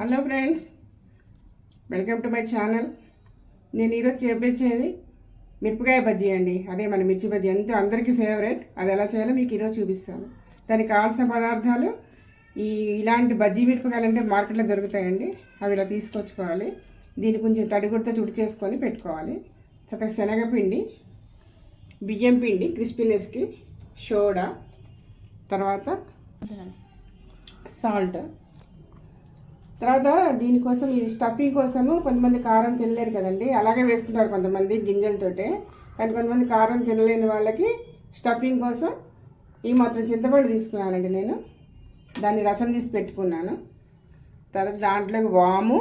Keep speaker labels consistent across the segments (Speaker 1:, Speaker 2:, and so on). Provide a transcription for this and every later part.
Speaker 1: Hello friends, welcome to my channel. నేను ఈరోజు చేపించేది మిరపకాయ బజ్జీ అండి. అదే మన మిర్చి బజ్జీ ఎంతో అందరికీ ఫేవరెట్. అది ఎలా చేయాలో మీకు ఈరోజు చూపిస్తాను. దానికి కావాల్సిన పదార్థాలు ఇలాంటి బజ్జీ మిరపకాయలు అంటే మార్కెట్లో దొరుకుతాయండి. అవి ఇలా తీసుకొచ్చుకోవాలి. దీన్ని కొంచెం తడిగుడ్డతో తుడిచేసుకొని పెట్టుకోవాలి. తర్వాత శనగపిండి, బియ్యం పిండి క్రిస్పీనెస్కి, సోడా, తర్వాత సాల్ట్. తర్వాత దీనికోసం ఈ స్టఫింగ్ కోసము కొంతమంది కారం తినలేరు కదండి, అలాగే వేసుకుంటారు కొంతమంది గింజలతోటే. కానీ కొంతమంది కారం తినలేని వాళ్ళకి స్టఫింగ్ కోసం ఈ మాత్రం చింతపండు తీసుకున్నానండి. నేను దాన్ని రసం తీసి పెట్టుకున్నాను. తర్వాత దాంట్లోకి వాము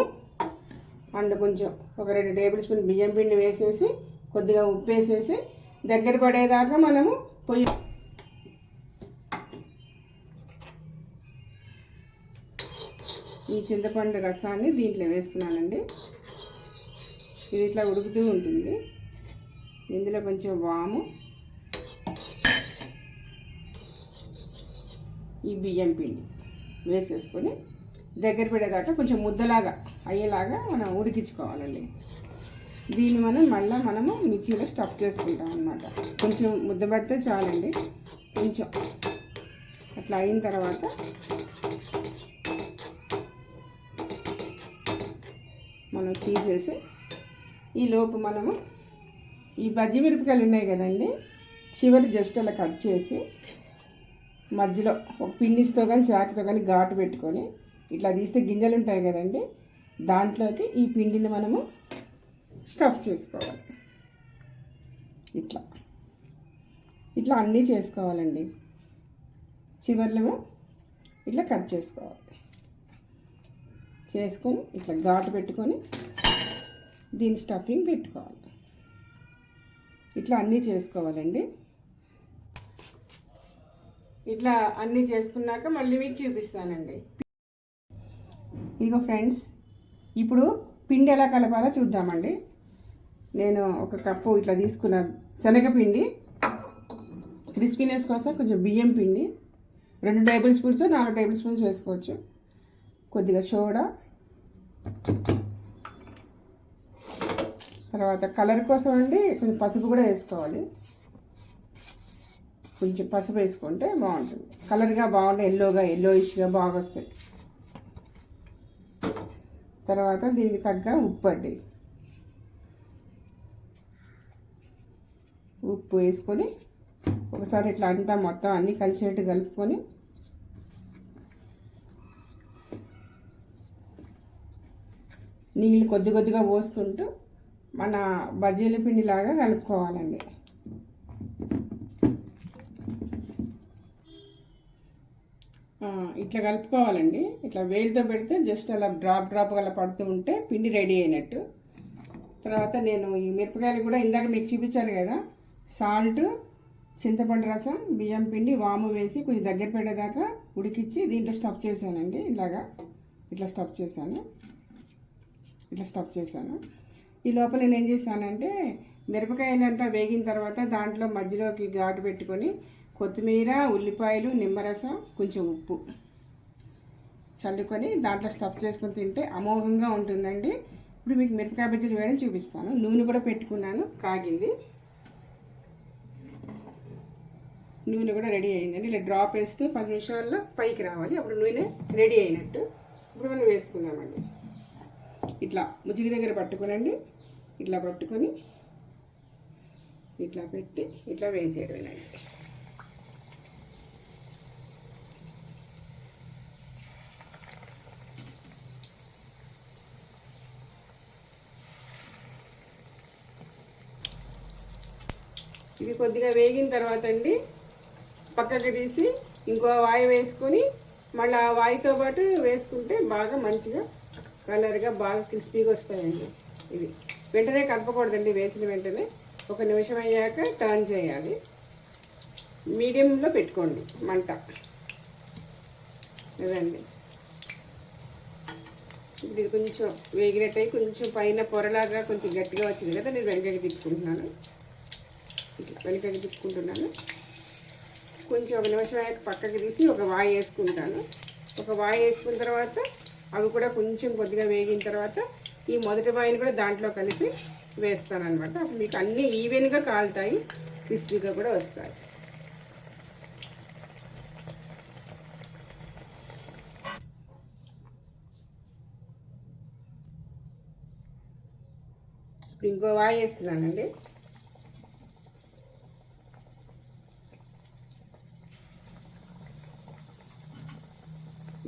Speaker 1: అండ్ కొంచెం ఒక 2 టేబుల్ స్పూన్ బియ్యం పిండి వేసేసి కొద్దిగా ఉప్పు వేసేసి దగ్గర పడేదాకా మనము పొయ్యి ఈ చింతపండు రసాన్ని దీంట్లో వేస్తున్నానండి. ఇది ఇట్లా ఉడుకుతూ ఉంటుంది. ఇందులో కొంచెం వాము, ఈ బియ్యం పిండి వేసేసుకొని దగ్గర పడేదాకా కొంచెం ముద్దలాగా అయ్యేలాగా మనం ఉడికించుకోవాలండి. దీన్ని మనము మిక్సీలో స్టఫ్ చేసుకుంటాం అన్నమాట. కొంచెం ముద్ద పడితే చాలండి. కొంచెం అట్లా అయిన తర్వాత మనం తీసేసి ఈ లోపు మనము ఈ బజ్జీ మిరపకాయలు ఉన్నాయి కదండి, చివరి జస్ట్ అలా కట్ చేసి మధ్యలో ఒక పిన్నిస్తో కానీ చాకుతో కానీ ఘాటు పెట్టుకొని ఇట్లా తీస్తే గింజలు ఉంటాయి కదండి, దాంట్లోకి ఈ పిండిని మనము స్టఫ్ చేసుకోవాలి. ఇట్లా ఇట్లా అన్నీ చేసుకోవాలండి. చివర్లేమో ఇట్లా కట్ చేసుకోవాలి. చేసుకొని ఇట్లా ఘాటు పెట్టుకొని దీని స్టఫింగ్ పెట్టుకోవాలి. ఇట్లా అన్నీ చేసుకోవాలండి. ఇట్లా అన్నీ చేసుకున్నాక మళ్ళీ మీకు చూపిస్తానండి. ఇదిగో ఫ్రెండ్స్, ఇప్పుడు పిండి ఎలా కలపాలో చూద్దామండి. నేను ఒక కప్పు ఇట్లా తీసుకున్న శనగపిండి, క్రిస్పీనెస్ కోసం కొంచెం బియ్యం పిండి 2 టేబుల్ స్పూన్స్ 4 టేబుల్ స్పూన్స్ వేసుకోవచ్చు. కొద్దిగా సోడా, తర్వాత కలర్ కోసం అండి కొంచెం పసుపు కూడా వేసుకోవాలి. కొంచెం పసుపు వేసుకుంటే బాగుంటుంది, కలర్గా బాగుంటుంది, ఎల్లోయిష్గా బాగా వస్తాయి. తర్వాత దీనికి తగ్గ ఉప్పు అండి, ఉప్పు వేసుకొని ఒకసారి ఇట్లా అంతా మొత్తం అన్నీ కలిసేట్టు కలుపుకొని నీళ్ళు కొద్దిగా పోసుకుంటూ మన బజ్జీల పిండిలాగా కలుపుకోవాలండి. ఇట్లా కలుపుకోవాలండి. ఇట్లా వేలుతో పెడితే జస్ట్ అలా డ్రాప్ అలా పడుతూ ఉంటే పిండి రెడీ అయినట్టు. తర్వాత నేను ఈ మిరపకాయలు కూడా ఇందాక మీకు చూపించాను కదా, సాల్ట్, చింతపండు రసం, బియ్యం పిండి, వాము వేసి కొంచెం దగ్గర పెట్టేదాకా ఉడికిచ్చి దీంట్లో స్టఫ్ చేశానండి. ఇట్లా స్టఫ్ చేశాను. ఈ లోపల నేను ఏం చేశానంటే మిరపకాయలు అంతా వేగిన తర్వాత దాంట్లో మధ్యలోకి ఘాటు పెట్టుకొని కొత్తిమీర, ఉల్లిపాయలు, నిమ్మరసం, కొంచెం ఉప్పు చల్లుకొని దాంట్లో స్టఫ్ చేసుకొని తింటే అమోఘంగా ఉంటుందండి. ఇప్పుడు మీకు మిరపకాయ బజ్జీలు వేయడం చూపిస్తాను. నూనె కూడా పెట్టుకున్నాను, కాగింది. నూనె కూడా రెడీ అయిందండి. ఇలా డ్రాప్ వేస్తే 10 నిమిషాల్లో పైకి రావాలి. అప్పుడు నూనె రెడీ అయినట్టు. ఇప్పుడు మనం వేసుకుందామండి. ఇట్లా ముజిగి దగ్గర పట్టుకోనండి. ఇట్లా పట్టుకొని ఇట్లా పెట్టి ఇట్లా వేసేయడమేనండి. ఇది కొద్దిగా వేగిన తర్వాత అండి పక్కకి తీసి ఇంకో వాయి వేసుకొని మళ్ళీ ఆ వాయితో పాటు వేసుకుంటే బాగా మంచిగా కలర్గా బాగా క్రిస్పీగా వస్తాయండి. ఇది వెంటనే కలపకూడదండి. వేసిన వెంటనే 1 నిమిషం అయ్యాక టర్న్ చేయాలి. మీడియంలో పెట్టుకోండి మంట. ఇదండి, ఇది కొంచెం వేగినట్టయి కొంచెం పైన పొరలాగా కొంచెం గట్టిగా వచ్చింది కదా, నేను వెనకకి తిప్పుకుంటున్నాను. కొంచెం 1 నిమిషం అయ్యాక పక్కకి తీసి ఒక వాయి వేసుకుంటాను. ఒక వాయి వేసుకున్న తర్వాత అవి కూడా కొంచెం కొద్దిగా వేగిన తర్వాత ఈ మొదటి వాయిని కూడా దాంట్లో కలిపి వేస్తాను అనమాట. అప్పుడు మీకు అన్నీ ఈవెన్గా కాలుతాయి, క్రిస్పీగా కూడా వస్తాయి. ఇప్పుడు ఇంకో వాయి వేస్తున్నానండి.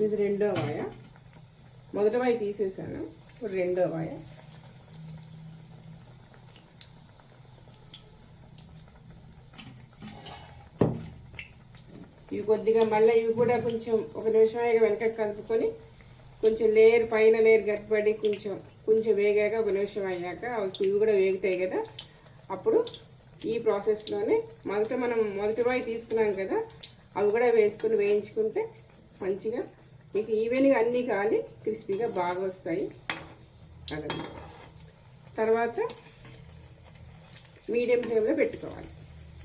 Speaker 1: ఇది రెండో వాయ. మొదటి వాయి తీసేసాను, ఇప్పుడు రెండో వాయ. ఇవి కొద్దిగా మళ్ళీ ఇవి కూడా కొంచెం ఒక నిమిషం వెనక కలుపుకొని కొంచెం లేయర్ పైన లేయర్ గట్టిపడి కొంచెం వేగాక ఒక నిమిషం అయ్యాక ఇవి కూడా వేగుతాయి కదా. అప్పుడు ఈ ప్రాసెస్లోనే మనం మొదటి వాయి తీసుకున్నాం కదా, అవి కూడా వేసుకొని వేయించుకుంటే మంచిగా మీకు ఈవెన్గా అన్నీ కాలి క్రిస్పీగా బాగా వస్తాయి. అలా తర్వాత మీడియం ఫ్లేమ్లో పెట్టుకోవాలి.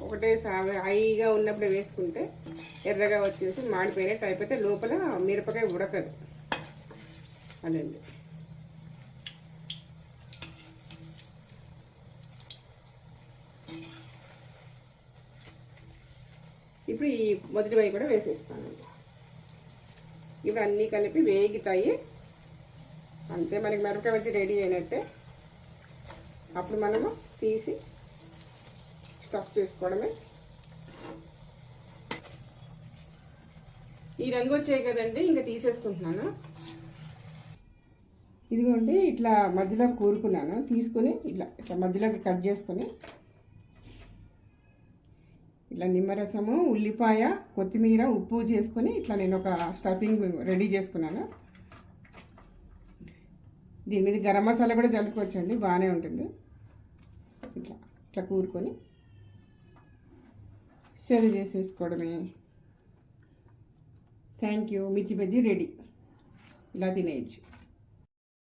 Speaker 1: ఒకటేసారి హైగా ఉన్నప్పుడు వేసుకుంటే ఎర్రగా వచ్చేసి మాడిపోయినట్టు అయిపోతే లోపల మిరపకాయ ఉడకదు. అదండి. ఇప్పుడు ఈ మొదటి వై కూడా వేసేస్తానండి. ఇప్పుడు అన్నీ కలిపి వేగుతాయి అంతే, మనకి మిరపకాయ వచ్చి రెడీ అయినట్టే. అప్పుడు మనము తీసి స్టఫ్ చేసుకోవడమే. ఈ రంగు వచ్చాయి కదండి, ఇంకా తీసేసుకుంటున్నాను. ఇదిగోండి ఇట్లా మధ్యలో కూరుకున్నాను, తీసుకుని ఇట్లా మధ్యలోకి కట్ చేసుకొని ఇట్లా నిమ్మరసము, ఉల్లిపాయ, కొత్తిమీర, ఉప్పు చేసుకొని ఇట్లా నేను ఒక స్టఫింగ్ రెడీ చేసుకున్నాను. దీని మీద గరం మసాలా కూడా జల్లుకోవచ్చండి, బాగానే ఉంటుంది. ఇట్లా ఇట్లా కూరుకొని సర్వ్ చేసేసుకోవడమే. Thank you. Mirchi bajji ready. ఇలా తినేయచ్చు.